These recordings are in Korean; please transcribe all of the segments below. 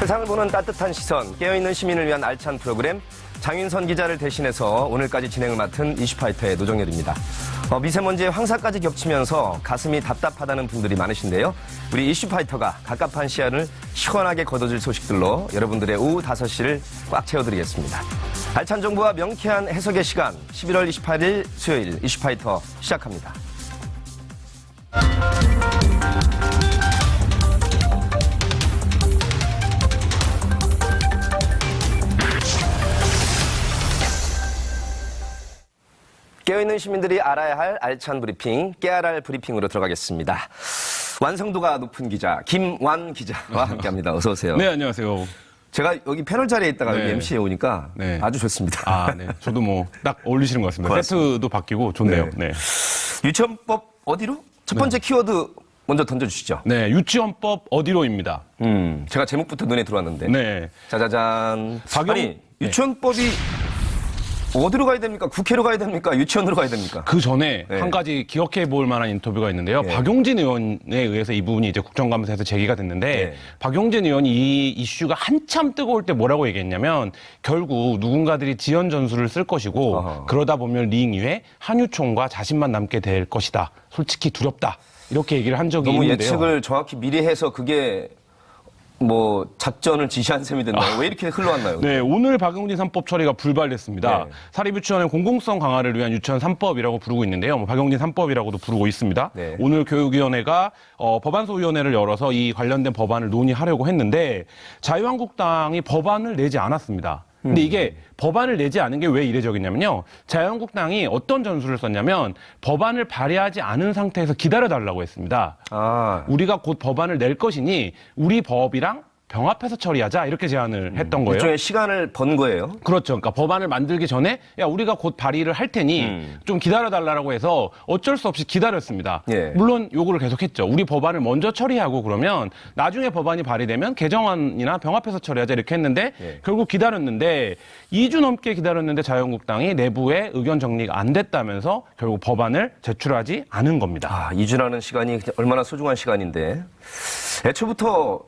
세상을 보는 따뜻한 시선, 깨어있는 시민을 위한 알찬 프로그램 장윤선 기자를 대신해서 오늘까지 진행을 맡은 이슈파이터의 노정열입니다. 미세먼지의 황사까지 겹치면서 가슴이 답답하다는 분들이 많으신데요. 우리 이슈파이터가 갑갑한 시야를 시원하게 걷어줄 소식들로 여러분들의 오후 5시를 꽉 채워드리겠습니다. 알찬 정보와 명쾌한 해석의 시간, 11월 28일 수요일 이슈파이터 시작합니다. 깨어있는 시민들이 알아야 할 알찬 브리핑, 깨알알 브리핑으로 들어가겠습니다. 완성도가 높은 기자, 김완 기자와 함께합니다. 어서 오세요. 네, 안녕하세요. 제가 여기 패널 자리에 있다가 네. 여기 MC에 오니까 네. 아주 좋습니다. 아, 네. 저도 뭐 딱 어울리시는 것 같습니다. 고맙습니다. 세트도 바뀌고 좋네요. 네. 유치원법 어디로? 첫 번째 키워드 먼저 던져주시죠. 네, 유치원법 어디로입니다. 제가 제목부터 눈에 들어왔는데. 네. 짜자잔. 아니, 유치원법이 어디로 가야 됩니까? 국회로 가야 됩니까? 유치원으로 가야 됩니까? 그 전에 네. 한 가지 기억해 볼 만한 인터뷰가 있는데요. 네. 박용진 의원에 의해서 이 부분이 이제 국정감사에서 제기가 됐는데 네. 박용진 의원이 이 이슈가 한참 뜨거울 때 뭐라고 얘기했냐면 결국 누군가들이 지연 전술을 쓸 것이고 어허. 그러다 보면 링 위에 한유총과 자신만 남게 될 것이다. 솔직히 두렵다. 이렇게 얘기를 한 적이 너무 있는데요. 예측을 정확히 미리 해서 그게 뭐 작전을 지시한 셈이 됐나요? 왜 이렇게 흘러왔나요? 네, 오늘 박용진 3법 처리가 불발됐습니다. 네. 사립유치원의 공공성 강화를 위한 유치원 3법이라고 부르고 있는데요. 박용진 3법이라고도 부르고 있습니다. 네. 오늘 교육위원회가 법안소위원회를 열어서 이 관련된 법안을 논의하려고 했는데 자유한국당이 법안을 내지 않았습니다. 근데 이게 법안을 내지 않은 게 왜 이례적이냐면요. 자유한국당이 어떤 전술을 썼냐면 법안을 발의하지 않은 상태에서 기다려달라고 했습니다. 아, 우리가 곧 법안을 낼 것이니 우리 법이랑 병합해서 처리하자 이렇게 제안을 했던 거예요. 일종의 시간을 번 거예요. 그렇죠. 그러니까 법안을 만들기 전에 야 우리가 곧 발의를 할 테니 좀 기다려달라고 해서 어쩔 수 없이 기다렸습니다. 예. 물론 요구를 계속했죠. 우리 법안을 먼저 처리하고 그러면 나중에 법안이 발의되면 개정안이나 병합해서 처리하자 이렇게 했는데 예. 결국 기다렸는데 2주 넘게 기다렸는데 자유한국당이 내부에 의견 정리가 안 됐다면서 결국 법안을 제출하지 않은 겁니다. 아, 2주라는 시간이 얼마나 소중한 시간인데. 애초부터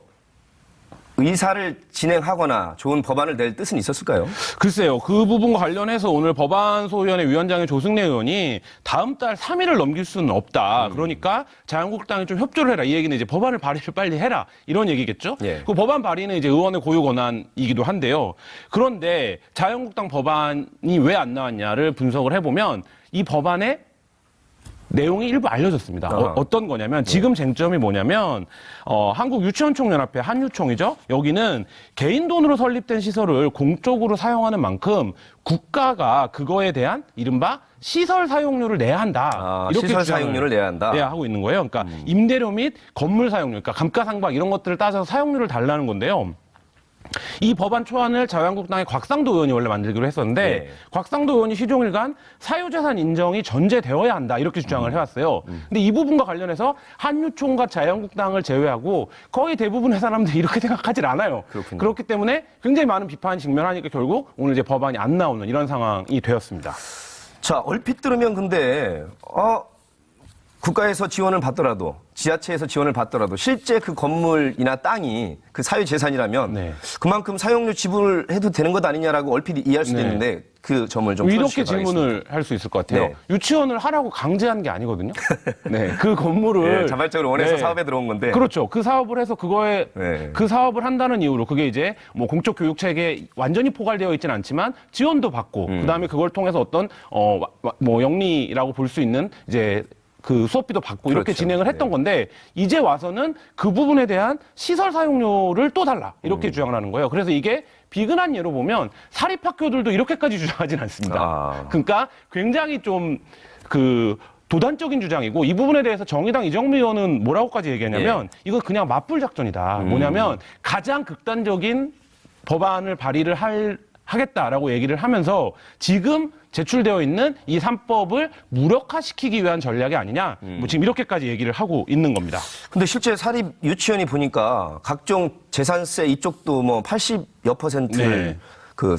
의사를 진행하거나 좋은 법안을 낼 뜻은 있었을까요? 글쎄요. 그 부분과 관련해서 오늘 법안소위원회 위원장의 조승래 의원이 다음 달 3일을 넘길 수는 없다. 그러니까 자유한국당이 좀 협조를 해라. 이 얘기는 이제 법안을 발의를 빨리 해라. 이런 얘기겠죠? 예. 그 법안 발의는 이제 의원의 고유 권한이기도 한데요. 그런데 자유한국당 법안이 왜 안 나왔냐를 분석을 해보면 이 법안에 내용이 일부 알려졌습니다. 어떤 거냐면 지금 쟁점이 뭐냐면 한국유치원총연합회 한유총이죠. 여기는 개인 돈으로 설립된 시설을 공적으로 사용하는 만큼 국가가 그거에 대한 이른바 시설 사용료를 내야 한다. 아, 이렇게 시설 주장을 사용료를 내야 한다. 하고 있는 거예요. 그러니까 임대료 및 건물 사용료, 그러니까 감가상각 이런 것들을 따져서 사용료를 달라는 건데요. 이 법안 초안을 자유한국당의 곽상도 의원이 원래 만들기로 했었는데 네. 곽상도 의원이 시종일관 사유재산 인정이 전제되어야 한다 이렇게 주장을 해왔어요. 근데 이 부분과 관련해서 한유총과 자유한국당을 제외하고 거의 대부분의 사람들이 이렇게 생각하질 않아요. 그렇군요. 그렇기 때문에 굉장히 많은 비판이 직면하니까 결국 오늘 이제 법안이 안 나오는 이런 상황이 되었습니다. 자, 얼핏 들으면 근데, 국가에서 지원을 받더라도, 지자체에서 지원을 받더라도, 실제 그 건물이나 땅이 그 사유재산이라면, 네. 그만큼 사용료 지불해도 되는 것 아니냐라고 얼핏 이해할 수도 네. 있는데, 그 점을 좀 이렇게 풀어주시기 바라겠습니다. 질문을 할 수 있을 것 같아요. 네. 유치원을 하라고 강제한 게 아니거든요. 네, 그 건물을 예, 자발적으로 원해서 네. 사업에 들어온 건데. 그렇죠. 그 사업을 해서 그거에 네. 그 사업을 한다는 이유로 그게 이제 뭐 공적 교육 체계에 완전히 포괄되어 있지는 않지만 지원도 받고 그다음에 그걸 통해서 어떤 뭐 영리라고 볼 수 있는 이제 그 수업비도 받고 이렇게 그렇죠. 진행을 했던 네. 건데 이제 와서는 그 부분에 대한 시설 사용료를 또 달라 이렇게 주장을 하는 거예요. 그래서 이게 비근한 예로 보면 사립학교들도 이렇게까지 주장하진 않습니다. 아. 그러니까 굉장히 좀 그 도단적인 주장이고 이 부분에 대해서 정의당 이정미 의원은 뭐라고까지 얘기했냐면 이거 그냥 맞불 작전이다. 뭐냐면 가장 극단적인 법안을 발의를 하겠다라고 얘기를 하면서 지금 제출되어 있는 이 3법을 무력화시키기 위한 전략이 아니냐. 뭐 지금 이렇게까지 얘기를 하고 있는 겁니다. 근데 실제 사립 유치원이 보니까 각종 재산세 이쪽도 뭐 80여 %를 네. 그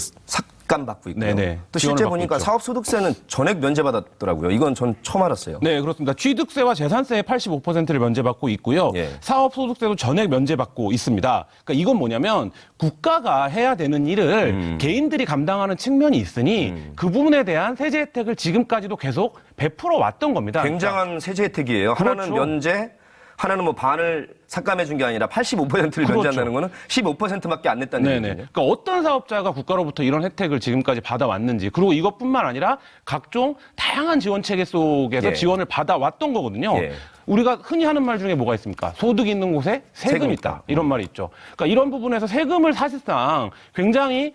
삭감받고 있고요. 네네. 또 지원을 실제 받고 보니까 있죠. 사업소득세는 전액 면제받았더라고요. 이건 전 처음 알았어요. 네, 그렇습니다. 취득세와 재산세의 85%를 면제받고 있고요. 예. 사업소득세도 전액 면제받고 있습니다. 그러니까 이건 뭐냐면 국가가 해야 되는 일을 개인들이 감당하는 측면이 있으니 그 부분에 대한 세제 혜택을 지금까지도 계속 베풀어 왔던 겁니다. 굉장한 세제 혜택이에요. 하나는 그렇죠. 면제, 하나는 뭐 반을 삭감해 준 게 아니라 85%를 그렇죠. 면제한다는 거는 15%밖에 안 냈다는 네네. 얘기거든요. 그러니까 어떤 사업자가 국가로부터 이런 혜택을 지금까지 받아왔는지, 그리고 이것뿐만 아니라 각종 다양한 지원 체계 속에서 예. 지원을 받아왔던 거거든요. 예. 우리가 흔히 하는 말 중에 뭐가 있습니까? 소득 있는 곳에 세금 세금 있다. 있다. 이런 말이 있죠. 그러니까 이런 부분에서 세금을 사실상 굉장히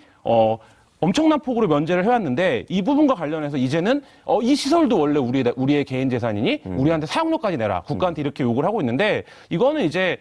엄청난 폭으로 면제를 해왔는데 이 부분과 관련해서 이제는 이 시설도 원래 우리의 개인 재산이니 우리한테 사용료까지 내라. 국가한테 이렇게 요구를 하고 있는데 이거는 이제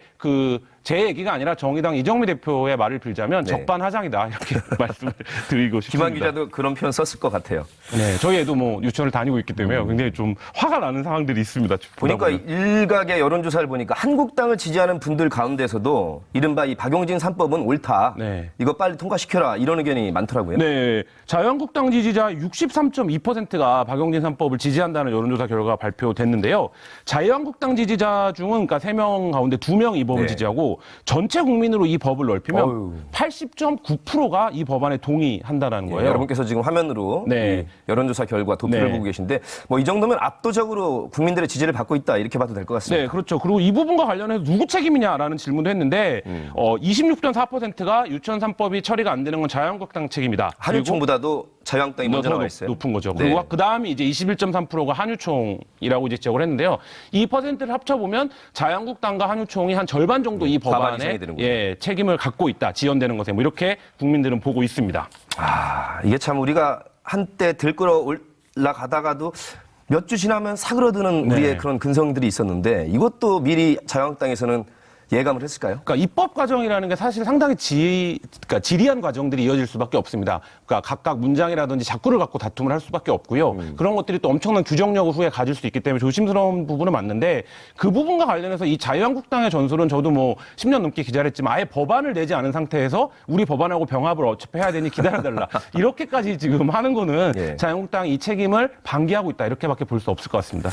제 얘기가 아니라 정의당 이정미 대표의 말을 빌자면 네. 적반하장이다 이렇게 말씀을 드리고 싶습니다. 김한 기자도 그런 표현 썼을 것 같아요. 네, 저희 애도 뭐 유치원을 다니고 있기 때문에 굉장히 좀 화가 나는 상황들이 있습니다. 보니까 보다 보면. 일각의 여론조사를 보니까 한국당을 지지하는 분들 가운데서도 이른바 이 박용진 3법은 옳다. 네. 이거 빨리 통과시켜라. 이런 의견이 많더라고요. 네, 자유한국당 지지자 63.2%가 박용진 3법을 지지한다는 여론조사 결과가 발표됐는데요. 자유한국당 지지자 중은 그러니까 3명 가운데 2명 이 법을 네. 지지하고 전체 국민으로 이 법을 넓히면 어휴. 80.9%가 이 법안에 동의한다는 예, 거예요. 여러분께서 지금 화면으로 네. 이 여론조사 결과 도표를 네. 보고 계신데 뭐 이 정도면 압도적으로 국민들의 지지를 받고 있다 이렇게 봐도 될 것 같습니다. 네, 그렇죠. 그리고 이 부분과 관련해서 누구 책임이냐라는 질문도 했는데 26.4%가 유치원 3법이 처리가 안 되는 건 자유한국당 책임이다. 한유총보다도 자유한국당이 먼저 나와 있어요. 높은 거죠. 네. 그리고 그 다음이 이제 21.3%가 한유총이라고 이제 지적을 했는데요. 이 퍼센트를 합쳐보면 자유한국당과 한유총이 한 절반 정도 이 과반 법안에 이상이 되는군요. 책임을 갖고 있다. 지연되는 것에 뭐 이렇게 국민들은 보고 있습니다. 이게 참 우리가 한때 들끓어 올라가다가도 몇 주 지나면 사그러드는 네. 우리의 그런 근성들이 있었는데 이것도 미리 자유한국당에서는 예감을 했을까요? 그러니까 입법 과정이라는 게 사실 상당히 그러니까 지리한 과정들이 이어질 수밖에 없습니다. 그러니까 각각 문장이라든지 작구를 갖고 다툼을 할 수밖에 없고요. 그런 것들이 또 엄청난 규정력을 후에 가질 수 있기 때문에 조심스러운 부분은 맞는데 그 부분과 관련해서 이 자유한국당의 전술은 저도 뭐 10년 넘게 기자를 했지만 아예 법안을 내지 않은 상태에서 우리 법안하고 병합을 어차피 해야 되니 기다려달라. 이렇게까지 지금 하는 거는 예. 자유한국당이 이 책임을 방기하고 있다. 이렇게밖에 볼 수 없을 것 같습니다.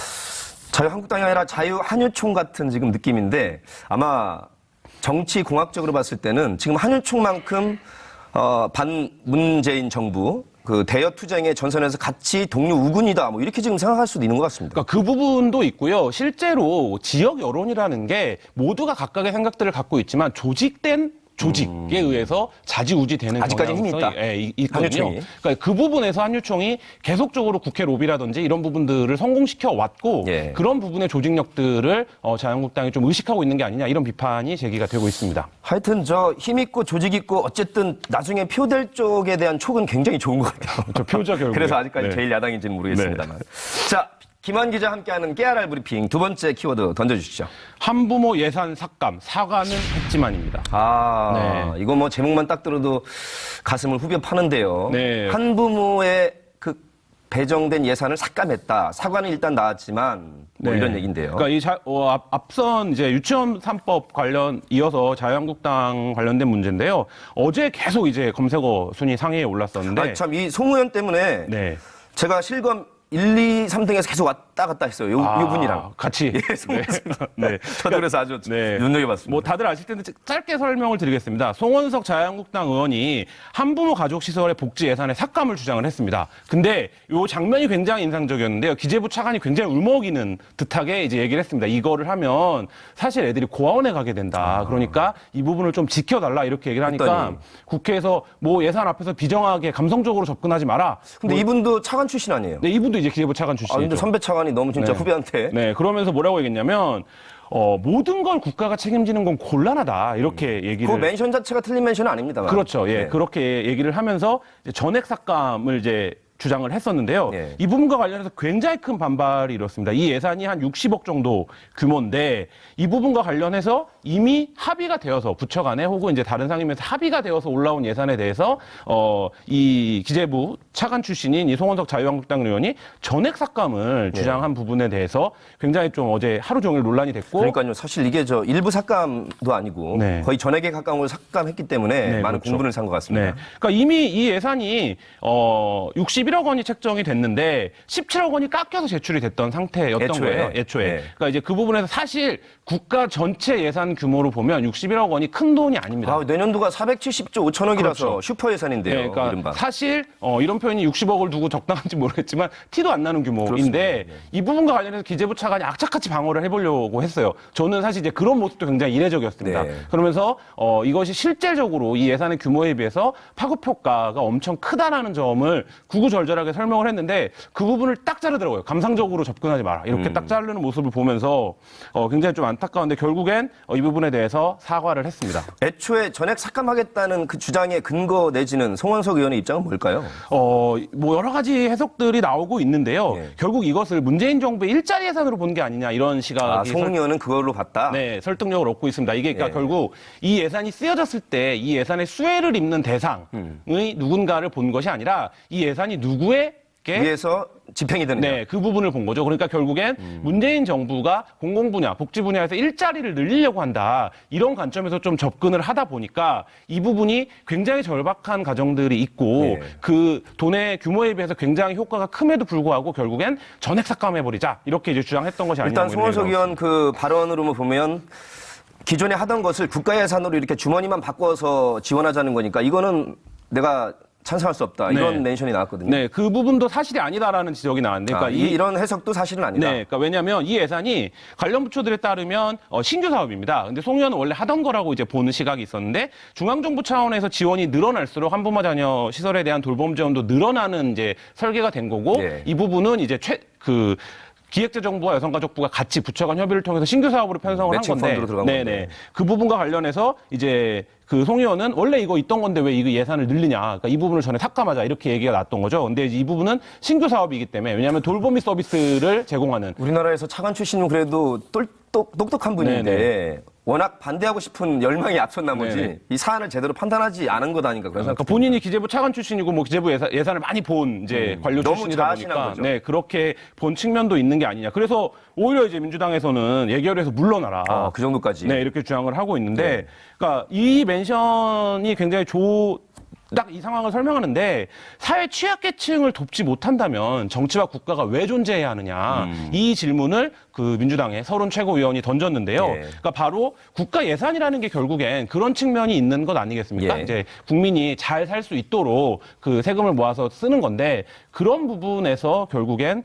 자유한국당이 아니라 자유한유총 같은 지금 느낌인데 아마 정치공학적으로 봤을 때는 지금 한유총만큼 반문재인 정부 그 대여 투쟁의 전선에서 같이 동료 우군이다 뭐 이렇게 지금 생각할 수도 있는 것 같습니다. 그러니까 그 부분도 있고요. 실제로 지역 여론이라는 게 모두가 각각의 생각들을 갖고 있지만 조직된 조직에 의해서 자지우지되는 아직까지 힘이 있다. 있거든요. 한유총이. 그러니까 그 부분에서 한유총이 계속적으로 국회 로비라든지 이런 부분들을 성공시켜 왔고 예. 그런 부분의 조직력들을 자유한국당이 좀 의식하고 있는 게 아니냐 이런 비판이 제기가 되고 있습니다. 하여튼 저 힘 있고 조직 있고 어쨌든 나중에 표될 쪽에 대한 촉은 굉장히 좋은 것 같아요. 저 표죠 결국. 그래서 아직까지 네. 제일 야당인지는 모르겠습니다만. 자, 김한 기자 함께하는 깨알알 브리핑 두 번째 키워드 던져주시죠. 한부모 예산 삭감 사과는 했지만입니다. 네. 이거 뭐 제목만 딱 들어도 가슴을 후벼 파는데요. 네. 한부모의 그 배정된 예산을 삭감했다. 사과는 일단 나왔지만 뭐 네. 이런 얘기인데요. 그러니까 앞선 이제 유치원 3법 관련 이어서 자유한국당 관련된 문제인데요. 어제 계속 이제 검색어 순위 상위에 올랐었는데. 참 이 송우현 때문에 네. 제가 실검 1, 2, 3등에서 계속 왔다 갔다 했어요. 요 분이랑. 같이. 예, 송원석. 네. 저도 그래서 아주 네. 눈여겨봤습니다. 뭐 다들 아실 텐데 짧게 설명을 드리겠습니다. 송원석 자유한국당 의원이 한부모 가족시설의 복지 예산의 삭감을 주장을 했습니다. 근데 요 장면이 굉장히 인상적이었는데요. 기재부 차관이 굉장히 울먹이는 듯하게 이제 얘기를 했습니다. 이거를 하면 사실 애들이 고아원에 가게 된다. 그러니까 이 부분을 좀 지켜달라 이렇게 얘기를 하니까 했더니. 국회에서 뭐 예산 앞에서 비정하게 감성적으로 접근하지 마라. 근데 이분도 차관 출신 아니에요? 네, 이분도 이제 기재부 차관 출신이죠. 근데 선배 차관이 너무 진짜 네. 후배한테. 네, 그러면서 뭐라고 얘기했냐면 모든 걸 국가가 책임지는 건 곤란하다 이렇게 그 얘기를. 멘션 자체가 틀린 멘션은 아닙니다만. 그렇죠, 예, 네. 그렇게 얘기를 하면서 이제 전액 삭감을 이제 주장을 했었는데요. 예. 이 부분과 관련해서 굉장히 큰 반발이 일었습니다. 이 예산이 한 60억 정도 규모인데 이 부분과 관련해서 이미 합의가 되어서 부처 간에 혹은 이제 다른 상임위에서 합의가 되어서 올라온 예산에 대해서 이 기재부 차관 출신인 이 송원석 자유한국당 의원이 전액 삭감을 주장한 부분에 대해서 굉장히 좀 어제 하루 종일 논란이 됐고 그러니까요. 사실 이게 저 일부 삭감도 아니고 네. 거의 전액에 가까운 걸 삭감했기 때문에 네, 많은 그렇죠. 공분을 산 것 같습니다. 네. 그러니까 이미 이 예산이 61억 원이 책정이 됐는데 17억 원이 깎여서 제출이 됐던 상태였던 애초에. 거예요. 애초에. 네. 그러니까 이제 그 부분에서 사실 국가 전체 예산 규모로 보면 61억 원이 큰 돈이 아닙니다. 아, 내년도가 470조 5천억이라서 그렇죠. 슈퍼 예산인데요. 네, 그러니까 이른바. 사실 이런 표현이 60억을 두고 적당한지 모르겠지만 티도 안 나는 규모인데 이 부분과 관련해서 기재부 차관이 악착같이 방어를 해보려고 했어요. 저는 사실 이제 그런 모습도 굉장히 이례적이었습니다. 네. 그러면서 이것이 실질적으로 이 예산의 규모에 비해서 파급 효과가 엄청 크다라는 점을 구구절절하게 설명을 했는데 그 부분을 딱 자르더라고요. 감상적으로 접근하지 마라. 이렇게 딱 자르는 모습을 보면서 굉장히 좀 안타까운데 결국엔 이 부분에 대해서 사과를 했습니다. 애초에 전액 삭감하겠다는 그 주장의 근거 내지는 송원석 의원의 입장은 뭘까요? 뭐 여러 가지 해석들이 나오고 있는데요. 네. 결국 이것을 문재인 정부의 일자리 예산으로 본 게 아니냐 이런 시각이 송 의원은 그걸로 봤다? 네, 설득력을 얻고 있습니다. 이게 그러니까 예. 결국 이 예산이 쓰여졌을 때 이 예산의 수혜를 입는 대상의 누군가를 본 것이 아니라 이 예산이 누구에게 위에서 집행이 되느냐? 네, 그 부분을 본 거죠. 그러니까 결국엔 문재인 정부가 공공 분야, 복지 분야에서 일자리를 늘리려고 한다. 이런 관점에서 좀 접근을 하다 보니까 이 부분이 굉장히 절박한 가정들이 있고 네. 그 돈의 규모에 비해서 굉장히 효과가 큼에도 불구하고 결국엔 전액 삭감해버리자. 이렇게 이제 주장했던 것이 아니냐. 일단 뭐 이런 송원석 얘기가 의원 그 발언으로 보면 기존에 하던 것을 국가 예산으로 이렇게 주머니만 바꿔서 지원하자는 거니까 이거는 내가 찬성할 수 없다. 이런 네. 멘션이 나왔거든요. 네, 그 부분도 사실이 아니다라는 지적이 나왔는데, 그러니까 이런 해석도 사실은 아니다. 네, 그러니까 왜냐하면 이 예산이 관련 부처들에 따르면 신규 사업입니다. 근데 송 의원은 원래 하던 거라고 이제 보는 시각이 있었는데 중앙정부 차원에서 지원이 늘어날수록 한부모 자녀 시설에 대한 돌봄 지원도 늘어나는 이제 설계가 된 거고 네. 이 부분은 이제 기획재정부와 여성가족부가 같이 부처 간 협의를 통해서 신규 사업으로 편성을 한 매칭 건데, 펀드로 들어간 네네. 건데. 그 부분과 관련해서 이제 그 송 의원은 원래 이거 있던 건데 왜 이거 예산을 늘리냐, 그러니까 이 부분을 전에 삭감하자 이렇게 얘기가 났던 거죠. 근데 이 부분은 신규 사업이기 때문에 왜냐하면 돌보미 서비스를 제공하는 우리나라에서 차관 출신은 그래도 똑똑한 분인데 네네. 워낙 반대하고 싶은 열망이 앞선 나머지 네네. 이 사안을 제대로 판단하지 않은 것 아닌가 그런 생각. 그러니까 본인이 기재부 차관 출신이고 뭐 기재부 예산을 많이 본 이제 관료 너무 출신이다 자아신한 보니까 거죠. 네, 그렇게 본 측면도 있는 게 아니냐. 그래서 오히려 이제 민주당에서는 예결에서 물러나라. 그 정도까지. 네, 이렇게 주장을 하고 있는데, 네. 그러니까 이 멘션이 굉장히 딱 이 상황을 설명하는데 사회 취약계층을 돕지 못한다면 정치와 국가가 왜 존재해야 하느냐 이 질문을 그 민주당의 서른 최고위원이 던졌는데요. 예. 그러니까 바로 국가 예산이라는 게 결국엔 그런 측면이 있는 것 아니겠습니까? 예. 이제 국민이 잘 살 수 있도록 그 세금을 모아서 쓰는 건데 그런 부분에서 결국엔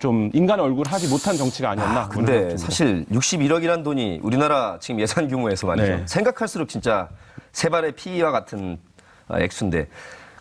좀 인간의 얼굴을 하지 못한 정치가 아니었나. 근데 사실 61억이란 돈이 우리나라 지금 예산 규모에서 말이죠. 네. 생각할수록 진짜 세 발의 피와 같은 액수인데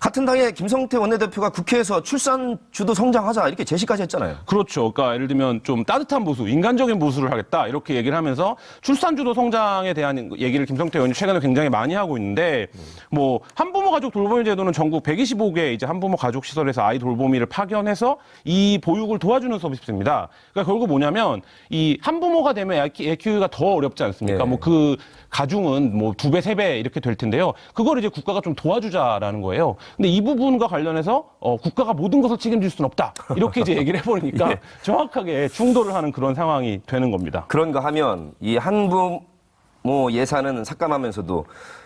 같은 당의 김성태 원내대표가 국회에서 출산주도 성장하자 이렇게 제시까지 했잖아요. 그렇죠. 그러니까 예를 들면 좀 따뜻한 보수, 인간적인 보수를 하겠다 이렇게 얘기를 하면서 출산주도 성장에 대한 얘기를 김성태 의원이 최근에 굉장히 많이 하고 있는데 뭐 한부모 가족 돌보미 제도는 전국 125개 이제 한부모 가족 시설에서 아이 돌보미를 파견해서 이 보육을 도와주는 서비스입니다. 그러니까 결국 뭐냐면 이 한부모가 되면 애 키우기가 더 어렵지 않습니까? 네. 뭐 그 가중은 뭐 2배, 3배 이렇게 될 텐데요. 그걸 이제 국가가 좀 도와주자라는 거예요. 근데 이 부분과 관련해서 국가가 모든 것을 책임질 수는 없다. 이렇게 이제 얘기를 해버리니까 예. 정확하게 충돌을 하는 그런 상황이 되는 겁니다. 그런가 하면 이 한부모 예산은 삭감하면서도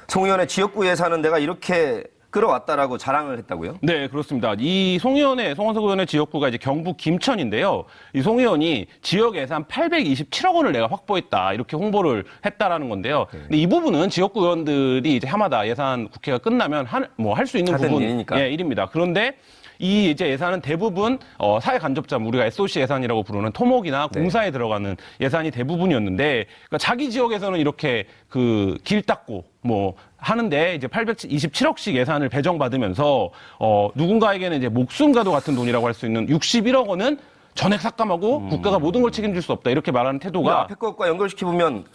송 의원의 지역구 예산은 내가 이렇게 끌어왔다라고 자랑을 했다고요? 네, 그렇습니다. 이 송원석 의원의 지역구가 이제 경북 김천인데요. 이 송 의원이 지역 예산 827억 원을 내가 확보했다. 이렇게 홍보를 했다라는 건데요. 근데 이 부분은 지역구 의원들이 이제 해마다 예산 국회가 끝나면 할 수 있는 하는 부분 일이니까. 예, 일입니다. 그런데 이 이제 예산은 대부분 사회 간접자 우리가 SOC 예산이라고 부르는 토목이나 공사에 들어가는 예산이 대부분이었는데 그러니까 자기 지역에서는 이렇게 그 길 닦고 뭐 하는데 이제 827억씩 예산을 배정받으면서 누군가에게는 이제 목숨과도 같은 돈이라고 할 수 있는 61억 원은 전액 삭감하고 국가가 모든 걸 책임질 수 없다 이렇게 말하는 태도가 앞에 것과 연결시켜보면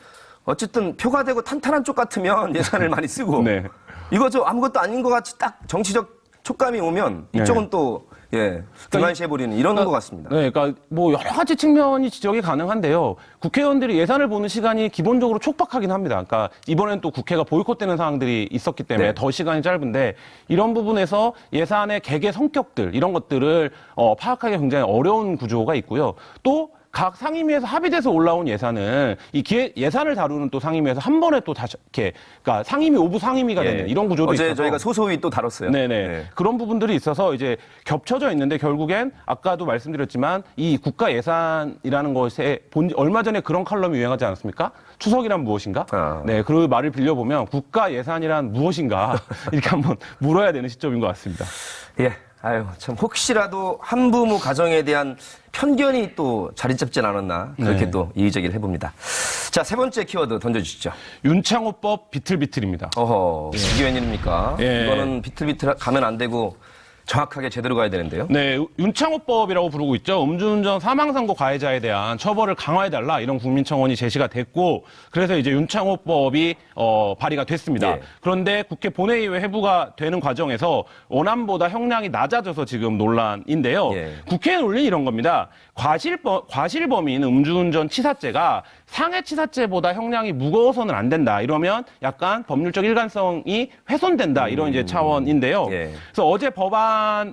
어쨌든 표가 되고 탄탄한 쪽 같으면 예산을 많이 쓰고 네. 이거 저 아무것도 아닌 것 같이 딱 정치적 촉감이 오면 이쪽은 또 예, 등한시해버리는 이런 것 같습니다. 네, 그러니까 뭐 여러 가지 측면이 지적이 가능한데요. 국회의원들이 예산을 보는 시간이 기본적으로 촉박하긴 합니다. 그러니까 이번엔 또 국회가 보이콧되는 상황들이 있었기 때문에 네. 더 시간이 짧은데 이런 부분에서 예산의 개개 성격들 이런 것들을 파악하기 굉장히 어려운 구조가 있고요. 또 각 상임위에서 합의돼서 올라온 예산은 예산을 다루는 또 상임위에서 한 번에 또 다시 이렇게 그러니까 상임위 오부 상임위가 되는 이런 구조도 어제 있어서 저희가 소소위 또 다뤘어요. 네네. 네. 그런 부분들이 있어서 이제 겹쳐져 있는데 결국엔 아까도 말씀드렸지만 이 국가 예산이라는 것에 얼마 전에 그런 칼럼이 유행하지 않았습니까? 추석이란 무엇인가? 네, 그 말을 빌려보면 국가 예산이란 무엇인가? 이렇게 한번 물어야 되는 시점인 것 같습니다. 예. 아유, 참, 혹시라도 한부모 가정에 대한 편견이 또 자리 잡진 않았나. 그렇게 네. 또 이의제기를 해봅니다. 자, 세 번째 키워드 던져주시죠. 윤창호법 비틀비틀입니다. 어허, 이게 웬일입니까? 예. 이거는 비틀비틀 가면 안 되고 정확하게 제대로 가야 되는데요. 네, 윤창호법이라고 부르고 있죠. 음주운전 사망사고 가해자에 대한 처벌을 강화해달라 이런 국민청원이 제시가 됐고 그래서 이제 윤창호법이 발의가 됐습니다. 예. 그런데 국회 본회의회 회부가 되는 과정에서 원안보다 형량이 낮아져서 지금 논란인데요. 예. 국회에 논린 이런 겁니다. 과실범인 음주운전 치사죄가 상해치사죄보다 형량이 무거워서는 안 된다. 이러면 약간 법률적 일관성이 훼손된다. 이런 이제 차원인데요. 예. 그래서 어제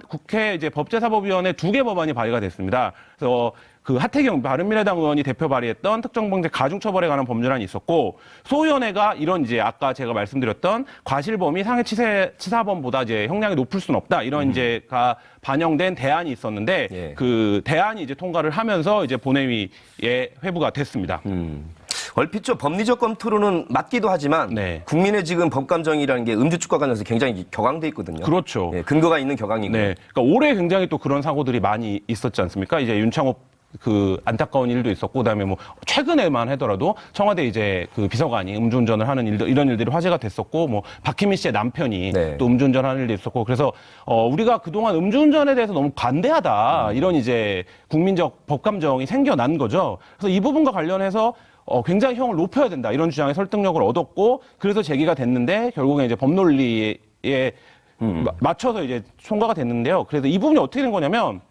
국회 이제 법제사법위원회 2개 법안이 발의가 됐습니다. 그래서 그 하태경 바른미래당 의원이 대표 발의했던 특정범죄 가중처벌에 관한 법률안이 있었고 소위원회가 이런 이제 아까 제가 말씀드렸던 과실범이 상해치사범보다 이제 형량이 높을 수는 없다 이런 이제가 반영된 대안이 있었는데 예. 그 대안이 이제 통과를 하면서 이제 본회의에 회부가 됐습니다. 얼핏 좀 법리적 검토로는 맞기도 하지만 네. 국민의 지금 법감정이라는 게 음주축과 관련해서 굉장히 격앙돼 있거든요. 그렇죠. 예, 근거가 있는 격앙이고. 네, 그러니까 올해 굉장히 또 그런 사고들이 많이 있었지 않습니까? 이제 윤창호 그 안타까운 일도 있었고 그다음에 뭐 최근에만 하더라도 청와대 이제 그 비서관이 음주운전을 하는 일들 이런 일들이 화제가 됐었고 뭐 박희민 씨의 남편이 네. 또 음주운전하는 일도 있었고 그래서 우리가 그동안 음주운전에 대해서 너무 관대하다 이런 이제 국민적 법감정이 생겨난 거죠. 그래서 이 부분과 관련해서 굉장히 형을 높여야 된다 이런 주장에 설득력을 얻었고 그래서 제기가 됐는데 결국에 이제 법논리에 맞춰서 이제 통과가 됐는데요. 그래서 이 부분이 어떻게 된 거냐면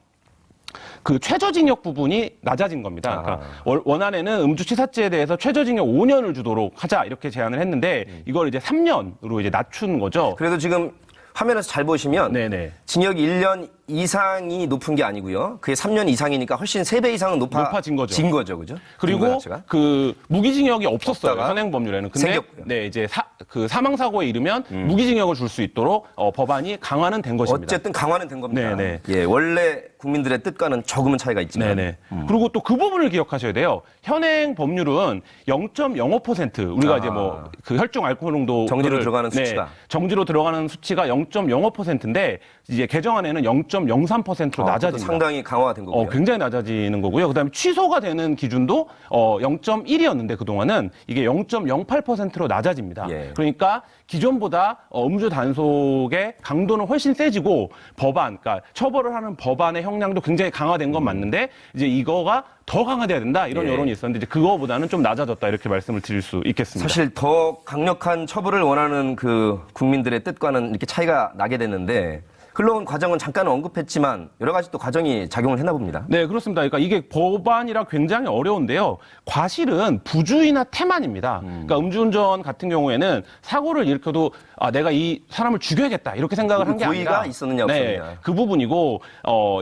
그 최저징역 부분이 낮아진 겁니다. 그러니까 원안에는 음주치사죄에 대해서 최저징역 5년을 주도록 하자 이렇게 제안을 했는데 이걸 이제 3년으로 이제 낮춘 거죠. 그래도 지금 화면에서 잘 보시면 네네. 징역이 1년 이상이 높은 게 아니고요. 그게 3년 이상이니까 훨씬 3배 이상은 높아진 거죠. 진 거죠. 그죠? 그리고 징역 자체가. 그 무기징역이 없었어요. 없다가 현행 법률에는. 근데 생겼고요. 네, 이제 그 사망사고에 이르면 무기징역을 줄 수 있도록 법안이 강화는 된 것입니다. 어쨌든 강화는 된 겁니다. 네네. 예, 원래 국민들의 뜻과는 조금은 차이가 있지만. 네네. 그리고 또 그 부분을 기억하셔야 돼요. 현행 법률은 0.05% 우리가 이제 뭐 그 혈중 알코올 농도 정지로 들어가는 수치가. 정지로 들어가는 수치가 0.05%인데 이제 개정안에는 0.03%로 낮아집니다. 상당히 강화가 된 거고요. 굉장히 낮아지는 거고요. 그다음에 취소가 되는 기준도 0.1이었는데 그동안은 이게 0.08%로 낮아집니다. 예. 그러니까 기존보다 음주 단속의 강도는 훨씬 세지고 그러니까 처벌을 하는 법안의 형량도 굉장히 강화된 건 맞는데 이제 이거가 더 강화돼야 된다 이런 예. 여론이 있었는데 이제 그거보다는 좀 낮아졌다 이렇게 말씀을 드릴 수 있겠습니다. 사실 더 강력한 처벌을 원하는 그 국민들의 뜻과는 이렇게 차이가 나게 됐는데 흘러온 과정은 잠깐 언급했지만 여러 가지 또 과정이 작용을 했나 봅니다. 네, 그렇습니다. 그러니까 이게 법안이라 굉장히 어려운데요. 과실은 부주의나 태만입니다. 그러니까 음주운전 같은 경우에는 사고를 일으켜도 내가 이 사람을 죽여야겠다 이렇게 생각을 한 게 아니라 고의가 있었느냐 없었느냐. 그 부분이고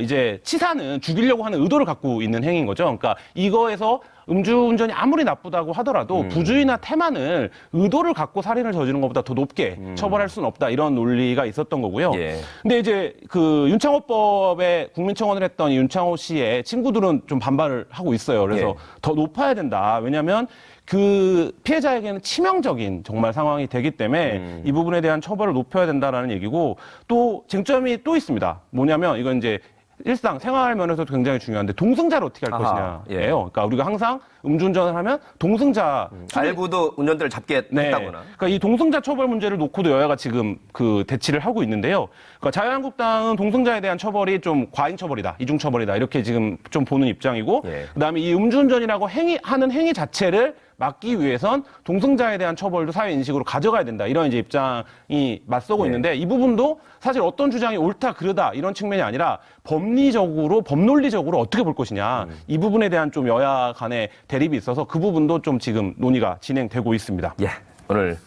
이제 치사는 죽이려고 하는 의도를 갖고 있는 행위인 거죠. 그러니까 이거에서 음주운전이 아무리 나쁘다고 하더라도 부주의나 태만을 의도를 갖고 살인을 저지른 것보다 더 높게 처벌할 수는 없다 이런 논리가 있었던 거고요. 예. 근데 이제 그 윤창호법에 국민청원을 했던 이 윤창호 씨의 친구들은 좀 반발을 하고 있어요. 그래서 예. 더 높아야 된다. 왜냐하면 그 피해자에게는 치명적인 정말 상황이 되기 때문에 이 부분에 대한 처벌을 높여야 된다라는 얘기고 또 쟁점이 또 있습니다. 뭐냐면 이건 이제 일상 생활 면에서도 굉장히 중요한데 동승자를 어떻게 할 아하, 것이냐예요. 예. 그러니까 우리가 항상 음주운전을 하면 동승자 알고도 운전대를 잡게 했다거나. 그러니까 이 동승자 처벌 문제를 놓고도 여야가 지금 그 대치를 하고 있는데요. 그러니까 자유한국당은 동승자에 대한 처벌이 좀 과잉 처벌이다, 이중 처벌이다 이렇게 지금 좀 보는 입장이고, 예. 그다음에 이 음주운전이라고 하는 행위 자체를 막기 위해선 동승자에 대한 처벌도 사회 인식으로 가져가야 된다. 이런 이제 입장이 맞서고 네. 있는데 이 부분도 사실 어떤 주장이 옳다 그르다 이런 측면이 아니라 법리적으로 법논리적으로 어떻게 볼 것이냐 이 부분에 대한 좀 여야 간의 대립이 있어서 그 부분도 좀 지금 논의가 진행되고 있습니다. 예, 오늘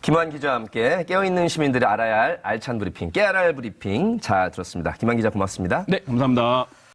김환 기자와 함께 깨어있는 시민들이 알아야 할 알찬 브리핑, 깨알알 브리핑 잘 들었습니다. 김환 기자 고맙습니다. 네, 감사합니다.